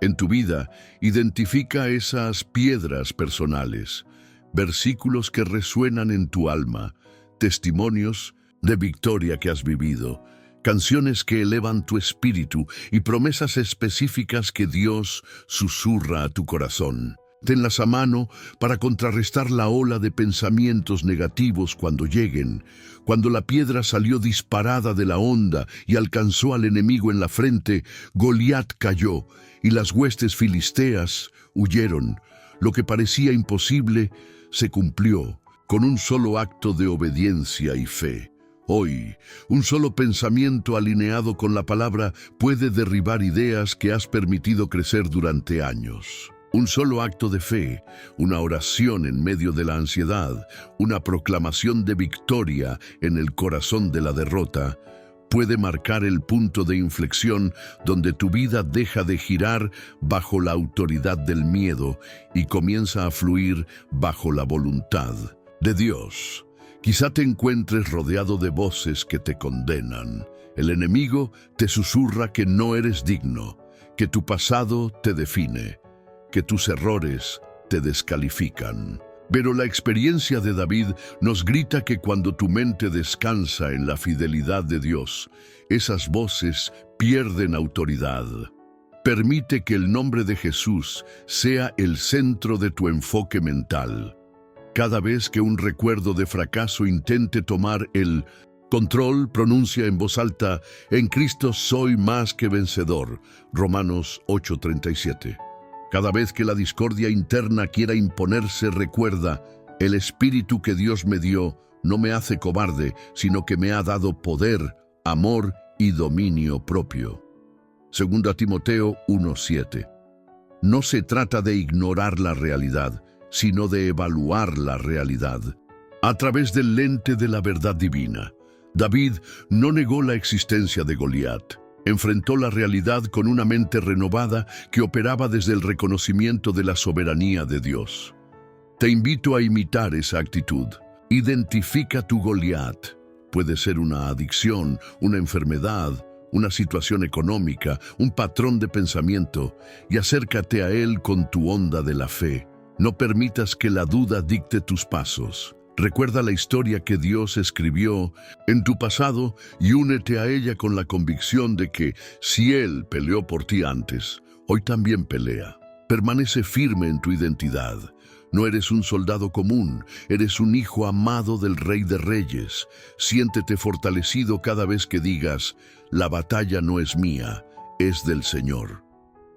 En tu vida, identifica esas piedras personales, versículos que resuenan en tu alma, testimonios de victoria que has vivido, canciones que elevan tu espíritu y promesas específicas que Dios susurra a tu corazón. Tenlas a mano para contrarrestar la ola de pensamientos negativos cuando lleguen. Cuando la piedra salió disparada de la honda y alcanzó al enemigo en la frente, Goliat cayó y las huestes filisteas huyeron. Lo que parecía imposible se cumplió con un solo acto de obediencia y fe. Hoy, un solo pensamiento alineado con la palabra puede derribar ideas que has permitido crecer durante años. Un solo acto de fe, una oración en medio de la ansiedad, una proclamación de victoria en el corazón de la derrota, puede marcar el punto de inflexión donde tu vida deja de girar bajo la autoridad del miedo y comienza a fluir bajo la voluntad de Dios. Quizá te encuentres rodeado de voces que te condenan. El enemigo te susurra que no eres digno, que tu pasado te define, que tus errores te descalifican. Pero la experiencia de David nos grita que cuando tu mente descansa en la fidelidad de Dios, esas voces pierden autoridad. Permite que el nombre de Jesús sea el centro de tu enfoque mental. Cada vez que un recuerdo de fracaso intente tomar el control, pronuncia en voz alta: en Cristo soy más que vencedor. Romanos 8:37. Cada vez que la discordia interna quiera imponerse, recuerda: el espíritu que Dios me dio no me hace cobarde, sino que me ha dado poder, amor y dominio propio. 2 Timoteo 1:7. No se trata de ignorar la realidad, sino de evaluar la realidad a través del lente de la verdad divina. David no negó la existencia de Goliat. Enfrentó la realidad con una mente renovada que operaba desde el reconocimiento de la soberanía de Dios. Te invito a imitar esa actitud. Identifica tu Goliat. Puede ser una adicción, una enfermedad, una situación económica, un patrón de pensamiento, y acércate a él con tu onda de la fe. No permitas que la duda dicte tus pasos. Recuerda la historia que Dios escribió en tu pasado y únete a ella con la convicción de que si Él peleó por ti antes, hoy también pelea. Permanece firme en tu identidad. No eres un soldado común, eres un hijo amado del Rey de Reyes. Siéntete fortalecido cada vez que digas: la batalla no es mía, es del Señor.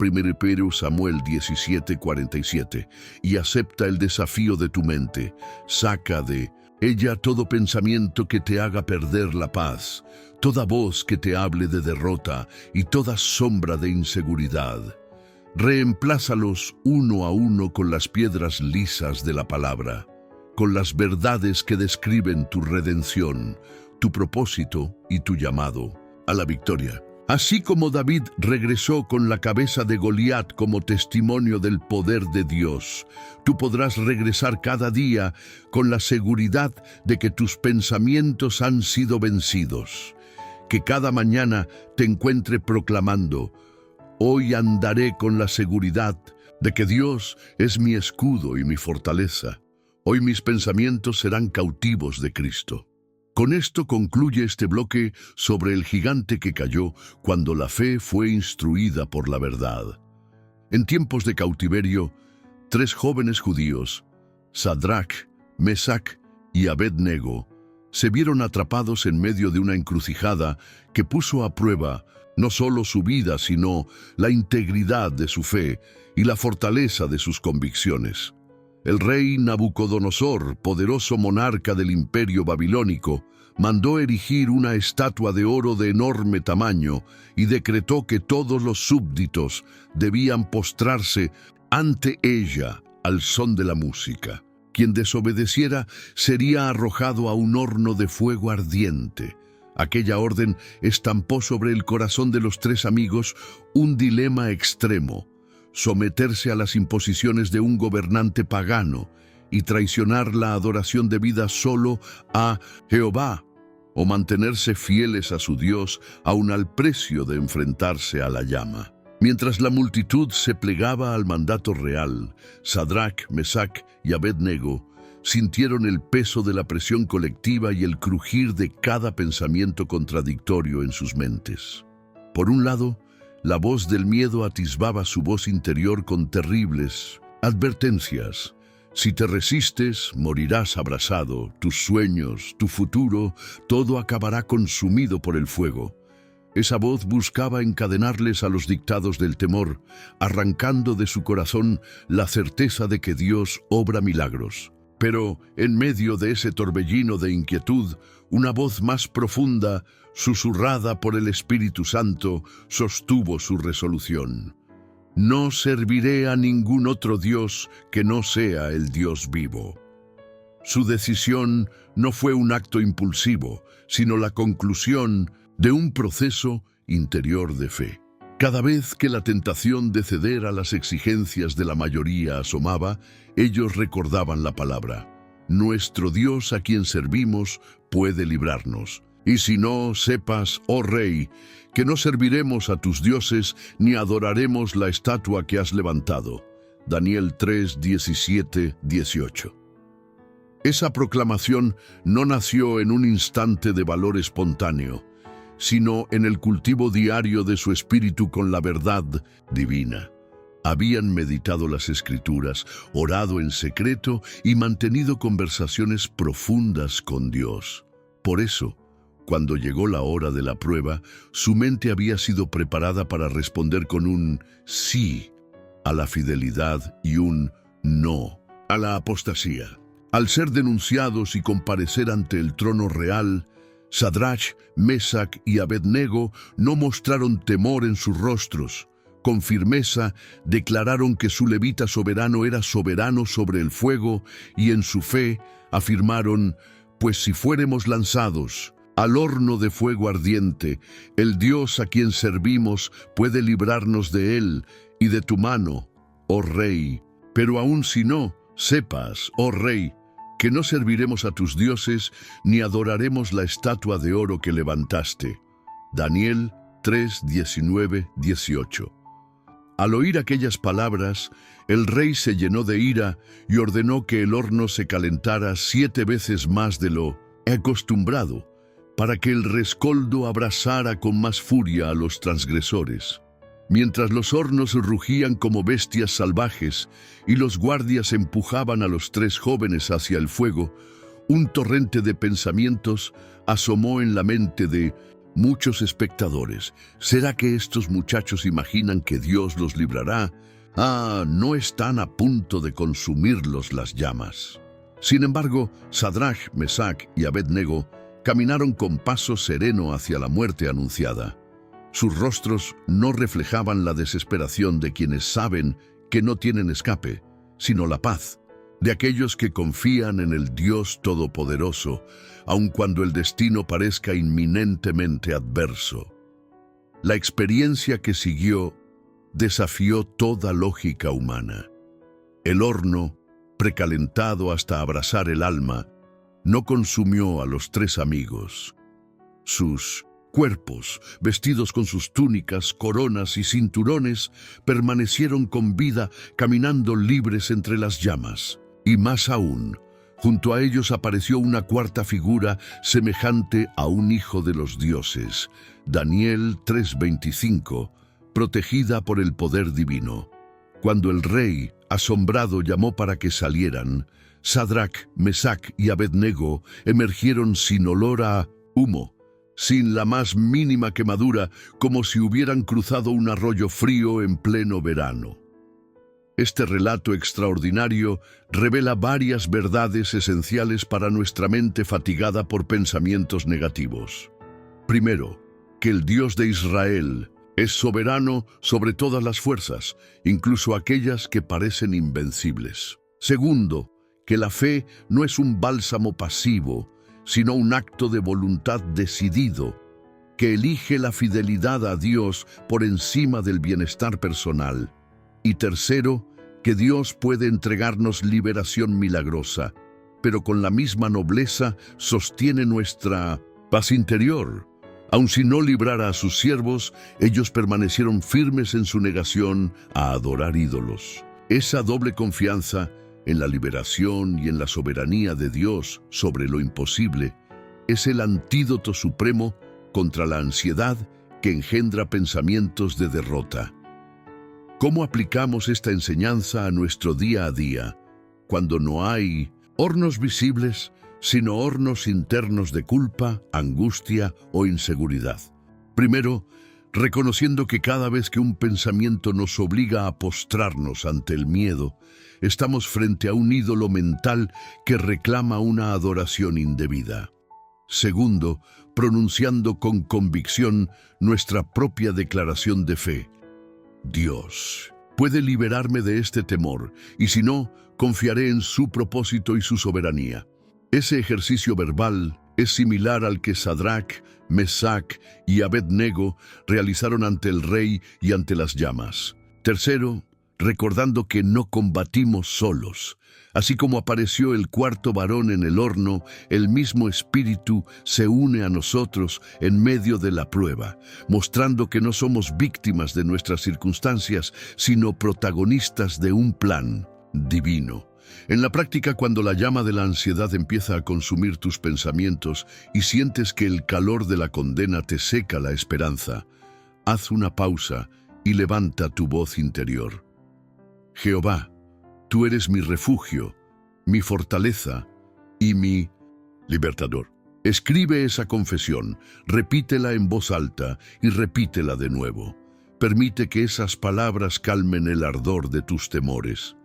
1 Samuel 17:47, y acepta el desafío de tu mente. Saca de ella todo pensamiento que te haga perder la paz, toda voz que te hable de derrota y toda sombra de inseguridad. Reemplázalos uno a uno con las piedras lisas de la palabra, con las verdades que describen tu redención, tu propósito y tu llamado a la victoria. Así como David regresó con la cabeza de Goliat como testimonio del poder de Dios, tú podrás regresar cada día con la seguridad de que tus pensamientos han sido vencidos. Que cada mañana te encuentre proclamando: hoy andaré con la seguridad de que Dios es mi escudo y mi fortaleza. Hoy mis pensamientos serán cautivos de Cristo. Con esto concluye este bloque sobre el gigante que cayó cuando la fe fue instruida por la verdad. En tiempos de cautiverio, 3 jóvenes judíos, Sadrach, Mesach y Abed-Nego, se vieron atrapados en medio de una encrucijada que puso a prueba no solo su vida, sino la integridad de su fe y la fortaleza de sus convicciones. El rey Nabucodonosor, poderoso monarca del imperio babilónico, mandó erigir una estatua de oro de enorme tamaño y decretó que todos los súbditos debían postrarse ante ella al son de la música. Quien desobedeciera sería arrojado a un horno de fuego ardiente. Aquella orden estampó sobre el corazón de los 3 amigos un dilema extremo: someterse a las imposiciones de un gobernante pagano y traicionar la adoración debida solo a Jehová, o mantenerse fieles a su Dios aun al precio de enfrentarse a la llama. Mientras la multitud se plegaba al mandato real, Sadrach, Mesach y Abed-Nego sintieron el peso de la presión colectiva y el crujir de cada pensamiento contradictorio en sus mentes. Por un lado, la voz del miedo atisbaba su voz interior con terribles advertencias. Si te resistes, morirás abrasado, tus sueños, tu futuro, todo acabará consumido por el fuego. Esa voz buscaba encadenarles a los dictados del temor, arrancando de su corazón la certeza de que Dios obra milagros. Pero, en medio de ese torbellino de inquietud, una voz más profunda, susurrada por el Espíritu Santo, sostuvo su resolución. No serviré a ningún otro Dios que no sea el Dios vivo. Su decisión no fue un acto impulsivo, sino la conclusión de un proceso interior de fe. Cada vez que la tentación de ceder a las exigencias de la mayoría asomaba, ellos recordaban la palabra: nuestro Dios a quien servimos puede librarnos. Y si no, sepas, oh rey, que no serviremos a tus dioses ni adoraremos la estatua que has levantado. Daniel 3, 17, 18. Esa proclamación no nació en un instante de valor espontáneo, sino en el cultivo diario de su espíritu con la verdad divina. Habían meditado las Escrituras, orado en secreto y mantenido conversaciones profundas con Dios. Por eso, cuando llegó la hora de la prueba, su mente había sido preparada para responder con un sí a la fidelidad y un no a la apostasía. Al ser denunciados y comparecer ante el trono real, Sadrach, Mesach y Abed-Nego no mostraron temor en sus rostros. Con firmeza declararon que su levita soberano era soberano sobre el fuego y en su fe afirmaron: pues si fuéremos lanzados al horno de fuego ardiente, el Dios a quien servimos puede librarnos de él y de tu mano, oh rey. Pero aun si no, sepas, oh rey, que no serviremos a tus dioses ni adoraremos la estatua de oro que levantaste. Daniel 3, 19, 18. Al oír aquellas palabras, el rey se llenó de ira y ordenó que el horno se calentara 7 veces más de lo acostumbrado, para que el rescoldo abrasara con más furia a los transgresores. Mientras los hornos rugían como bestias salvajes y los guardias empujaban a los 3 jóvenes hacia el fuego, un torrente de pensamientos asomó en la mente de muchos espectadores. ¿Será que estos muchachos imaginan que Dios los librará? ¿No están a punto de consumirlos las llamas? Sin embargo, Sadrach, Mesach y Abed-Nego caminaron con paso sereno hacia la muerte anunciada. Sus rostros no reflejaban la desesperación de quienes saben que no tienen escape, sino la paz de aquellos que confían en el Dios Todopoderoso, aun cuando el destino parezca inminentemente adverso. La experiencia que siguió desafió toda lógica humana. El horno, precalentado hasta abrasar el alma, no consumió a los 3 amigos. Sus cuerpos, vestidos con sus túnicas, coronas y cinturones, permanecieron con vida, caminando libres entre las llamas. Y más aún, junto a ellos apareció una 4ª figura semejante a un hijo de los dioses, Daniel 3:25, protegida por el poder divino. Cuando el rey, asombrado, llamó para que salieran, Sadrach, Mesach y Abednego emergieron sin olor a humo, sin la más mínima quemadura, como si hubieran cruzado un arroyo frío en pleno verano. Este relato extraordinario revela varias verdades esenciales para nuestra mente fatigada por pensamientos negativos. Primero, que el Dios de Israel es soberano sobre todas las fuerzas, incluso aquellas que parecen invencibles. Segundo, que la fe no es un bálsamo pasivo, sino un acto de voluntad decidido, que elige la fidelidad a Dios por encima del bienestar personal. Y tercero, que Dios puede entregarnos liberación milagrosa, pero con la misma nobleza sostiene nuestra paz interior. Aun si no librara a sus siervos, ellos permanecieron firmes en su negación a adorar ídolos. Esa doble confianza en la liberación y en la soberanía de Dios sobre lo imposible es el antídoto supremo contra la ansiedad que engendra pensamientos de derrota. ¿Cómo aplicamos esta enseñanza a nuestro día a día, cuando no hay hornos visibles, sino hornos internos de culpa, angustia o inseguridad? Primero, reconociendo que cada vez que un pensamiento nos obliga a postrarnos ante el miedo, estamos frente a un ídolo mental que reclama una adoración indebida. Segundo, pronunciando con convicción nuestra propia declaración de fe. Dios puede liberarme de este temor, y si no, confiaré en su propósito y su soberanía. Ese ejercicio verbal es similar al que Sadrach, Mesach y Abednego realizaron ante el rey y ante las llamas. Tercero, recordando que no combatimos solos. Así como apareció el cuarto varón en el horno, el mismo Espíritu se une a nosotros en medio de la prueba, mostrando que no somos víctimas de nuestras circunstancias, sino protagonistas de un plan divino. En la práctica, cuando la llama de la ansiedad empieza a consumir tus pensamientos y sientes que el calor de la condena te seca la esperanza, haz una pausa y levanta tu voz interior. Jehová, tú eres mi refugio, mi fortaleza y mi libertador. Escribe esa confesión, repítela en voz alta y repítela de nuevo. Permite que esas palabras calmen el ardor de tus temores.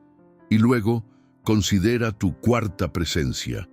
Y luego, considera tu cuarta presencia.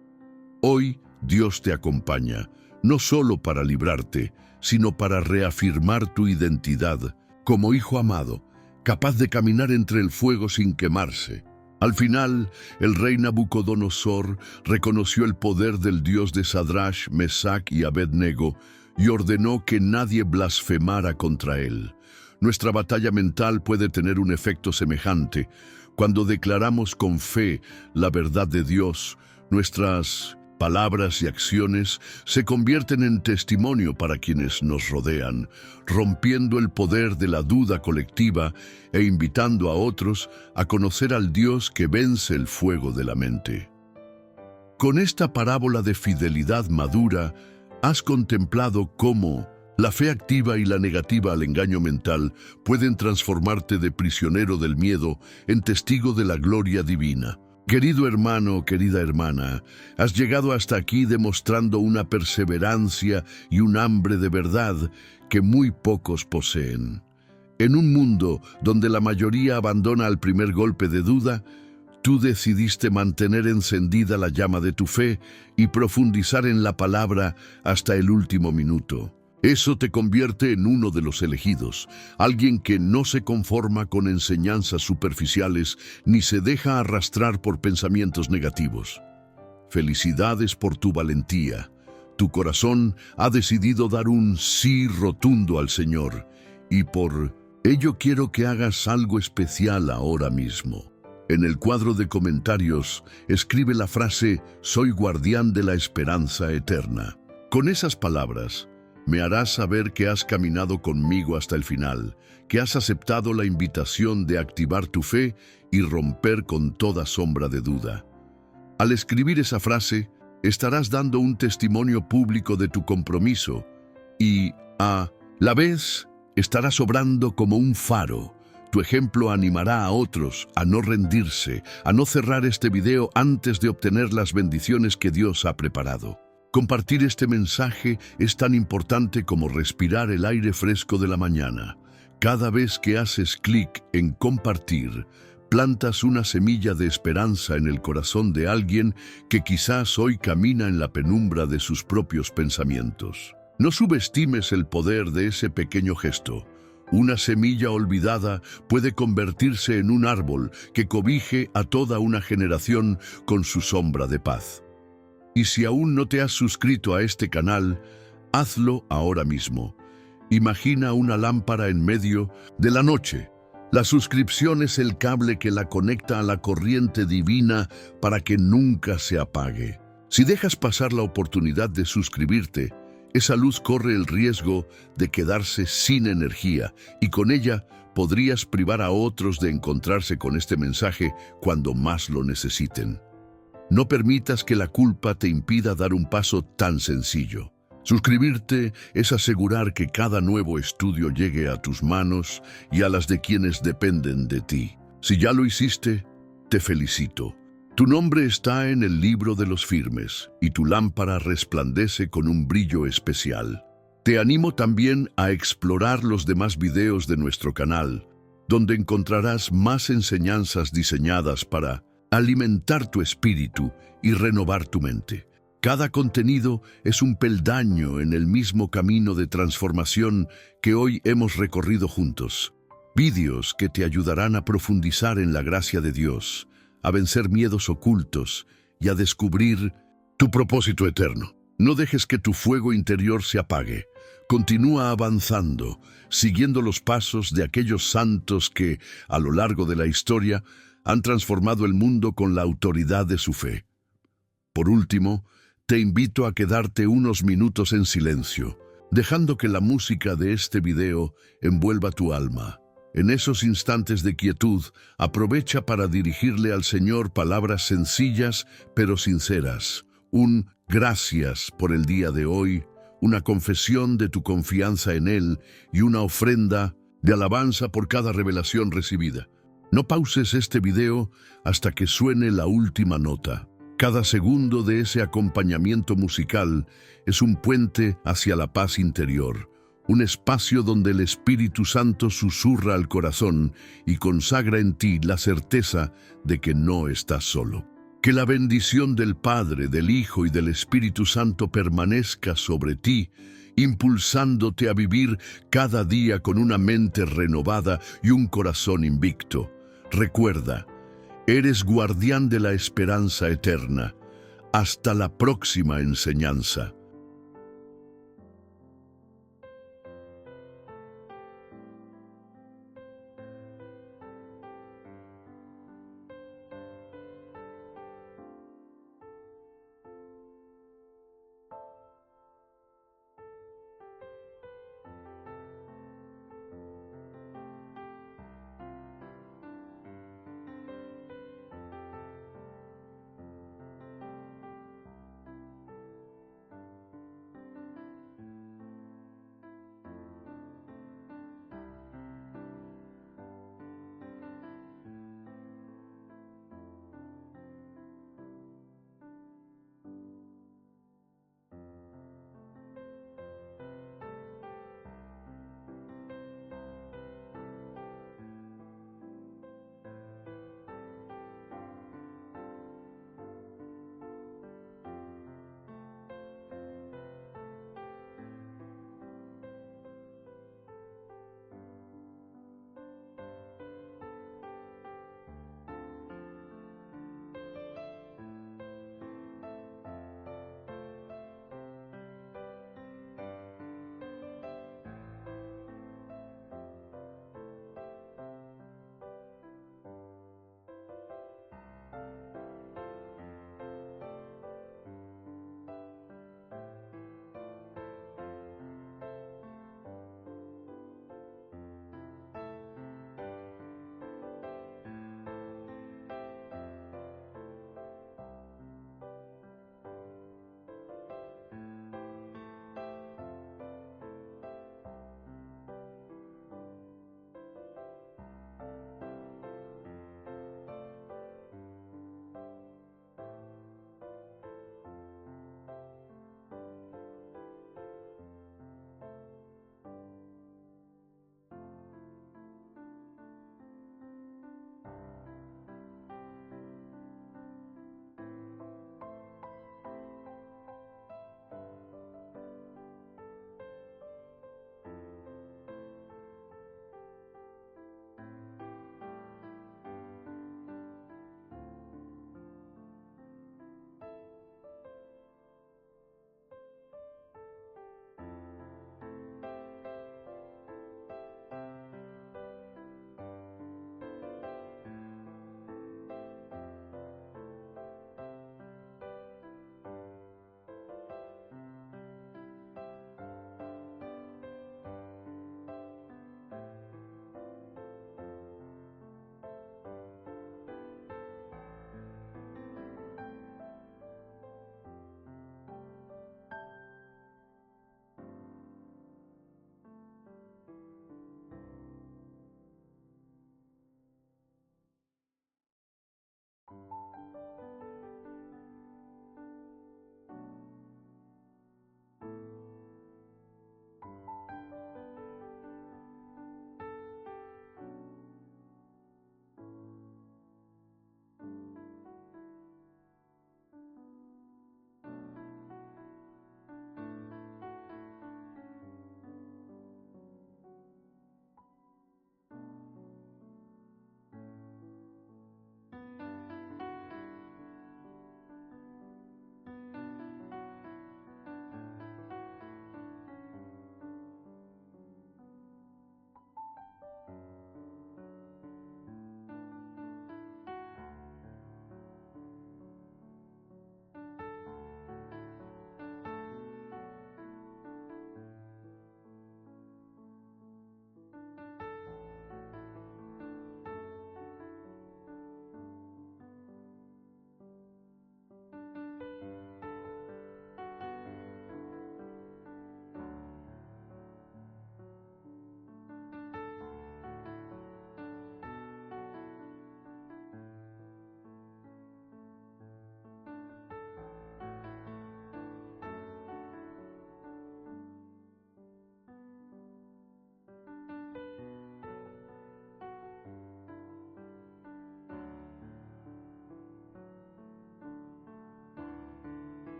Hoy Dios te acompaña, no solo para librarte, sino para reafirmar tu identidad como hijo amado, capaz de caminar entre el fuego sin quemarse. Al final, el rey Nabucodonosor reconoció el poder del Dios de Sadrach, Mesach y Abednego y ordenó que nadie blasfemara contra él. Nuestra batalla mental puede tener un efecto semejante. Cuando declaramos con fe la verdad de Dios, nuestras palabras y acciones se convierten en testimonio para quienes nos rodean, rompiendo el poder de la duda colectiva e invitando a otros a conocer al Dios que vence el fuego de la mente. Con esta parábola de fidelidad madura, has contemplado cómo la fe activa y la negativa al engaño mental pueden transformarte de prisionero del miedo en testigo de la gloria divina. Querido hermano, querida hermana, has llegado hasta aquí demostrando una perseverancia y un hambre de verdad que muy pocos poseen. En un mundo donde la mayoría abandona al primer golpe de duda, tú decidiste mantener encendida la llama de tu fe y profundizar en la palabra hasta el último minuto. Eso te convierte en uno de los elegidos, alguien que no se conforma con enseñanzas superficiales ni se deja arrastrar por pensamientos negativos. Felicidades por tu valentía. Tu corazón ha decidido dar un sí rotundo al Señor, y por ello quiero que hagas algo especial ahora mismo. En el cuadro de comentarios, escribe la frase «Soy guardián de la esperanza eterna». Con esas palabras, me harás saber que has caminado conmigo hasta el final, que has aceptado la invitación de activar tu fe y romper con toda sombra de duda. Al escribir esa frase, estarás dando un testimonio público de tu compromiso y, a la vez, estarás obrando como un faro, Tu ejemplo animará a otros a no rendirse, a no cerrar este video antes de obtener las bendiciones que Dios ha preparado. Compartir este mensaje es tan importante como respirar el aire fresco de la mañana. Cada vez que haces clic en compartir, plantas una semilla de esperanza en el corazón de alguien que quizás hoy camina en la penumbra de sus propios pensamientos. No subestimes el poder de ese pequeño gesto. Una semilla olvidada puede convertirse en un árbol que cobije a toda una generación con su sombra de paz. Y si aún no te has suscrito a este canal, hazlo ahora mismo. Imagina una lámpara en medio de la noche. La suscripción es el cable que la conecta a la corriente divina para que nunca se apague. Si dejas pasar la oportunidad de suscribirte, esa luz corre el riesgo de quedarse sin energía y con ella podrías privar a otros de encontrarse con este mensaje cuando más lo necesiten. No permitas que la culpa te impida dar un paso tan sencillo. Suscribirte es asegurar que cada nuevo estudio llegue a tus manos y a las de quienes dependen de ti. Si ya lo hiciste, te felicito. Tu nombre está en el libro de los firmes y tu lámpara resplandece con un brillo especial. Te animo también a explorar los demás videos de nuestro canal, donde encontrarás más enseñanzas diseñadas para alimentar tu espíritu y renovar tu mente. Cada contenido es un peldaño en el mismo camino de transformación que hoy hemos recorrido juntos. Vídeos que te ayudarán a profundizar en la gracia de Dios, a vencer miedos ocultos y a descubrir tu propósito eterno. No dejes que tu fuego interior se apague. Continúa avanzando, siguiendo los pasos de aquellos santos que, a lo largo de la historia, han transformado el mundo con la autoridad de su fe. Por último, te invito a quedarte unos minutos en silencio, dejando que la música de este video envuelva tu alma. En esos instantes de quietud, aprovecha para dirigirle al Señor palabras sencillas pero sinceras. Un gracias por el día de hoy, una confesión de tu confianza en Él y una ofrenda de alabanza por cada revelación recibida. No pauses este video hasta que suene la última nota. Cada segundo de ese acompañamiento musical es un puente hacia la paz interior, un espacio donde el Espíritu Santo susurra al corazón y consagra en ti la certeza de que no estás solo. Que la bendición del Padre, del Hijo y del Espíritu Santo permanezca sobre ti, impulsándote a vivir cada día con una mente renovada y un corazón invicto. Recuerda, eres guardián de la esperanza eterna. Hasta la próxima enseñanza.